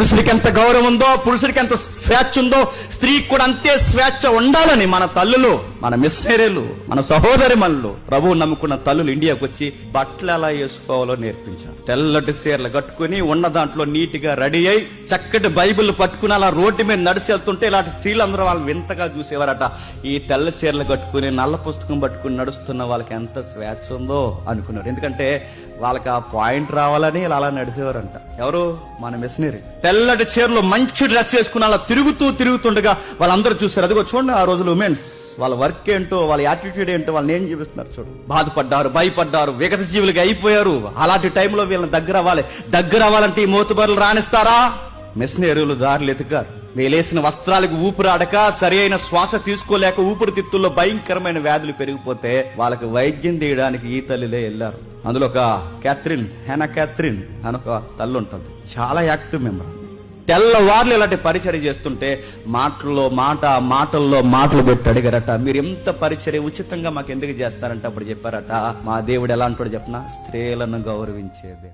పురుషుడికి ఎంత గౌరవం ఉందో, పురుషుడికి ఎంత స్వేచ్ఛ ఉందో, స్త్రీకి కూడా అంతే స్వేచ్ఛ ఉండాలని మన తల్లులు, మన మిషనరీలు, మన సహోదరి మనులు, ప్రభువు నమ్ముకున్న తల్లులు ఇండియాకు వచ్చి బట్టలు ఎలా వేసుకోవాలో నేర్పించారు. తెల్లటి చీరలు కట్టుకుని ఉన్న దాంట్లో నీట్ గా రెడీ అయి చక్కటి బైబిల్ పట్టుకుని అలా రోడ్డు మీద నడిచి వెళ్తుంటే ఇలాంటి స్త్రీలందరూ వాళ్ళు వింతగా చూసేవారట. ఈ తెల్ల చీరలు కట్టుకుని నల్ల పుస్తకం పట్టుకుని నడుస్తున్న వాళ్ళకి ఎంత స్వేచ్ఛ ఉందో అనుకున్నారు. ఎందుకంటే వాళ్ళకి ఆ పాయింట్ రావాలని ఇలా అలా నడిచేవారంట. ఎవరు? మన మిషనరీ. తెల్లటి చీరలు మంచి డ్రెస్ వేసుకుని అలా తిరుగుతుండగా వాళ్ళందరూ చూస్తారు. అదిగో చూడండి, ఆ రోజులు ఉమెన్స్ వాళ్ళ వర్క్ ఏంటో, వాళ్ళ యాటిట్యూడ్ ఏంటో, వాళ్ళని ఏం చూపిస్తున్నారు చూడు. బాధపడ్డారు, భయపడ్డారు, విగత జీవులుగా అయిపోయారు. అలాంటి టైంలో వీళ్ళని దగ్గర అవ్వాలంటే ఈ మోతుబరులు రాణిస్తారా? మిషనరీలు దారులు ఎతికారు. వేలేసిన వస్త్రాలకు ఊపిరాడక, సరి అయిన శ్వాస తీసుకోలేక ఊపిరితిత్తుల్లో భయంకరమైన వ్యాధులు పెరిగిపోతే వాళ్ళకి వైద్యం తీయడానికి ఈ తల్లిలే వెళ్ళారు. అందులో ఒక హెనా క్యాథరిన్ అని ఒక తల్లి ఉంటుంది, చాలా యాక్టివ్ మెంబర్. తెల్లవార్లు ఇలాంటి పరిచర్య చేస్తుంటే మాటల్లో మాటలు పెట్టి అడిగారట, మీరు ఎంత పరిచర్య ఉచితంగా మాకు ఎందుకు చేస్తారంటే అప్పుడు చెప్పారట, మా దేవుడు ఎలా అంటాడు చెప్పనా, స్త్రీలను గౌరవించేదే.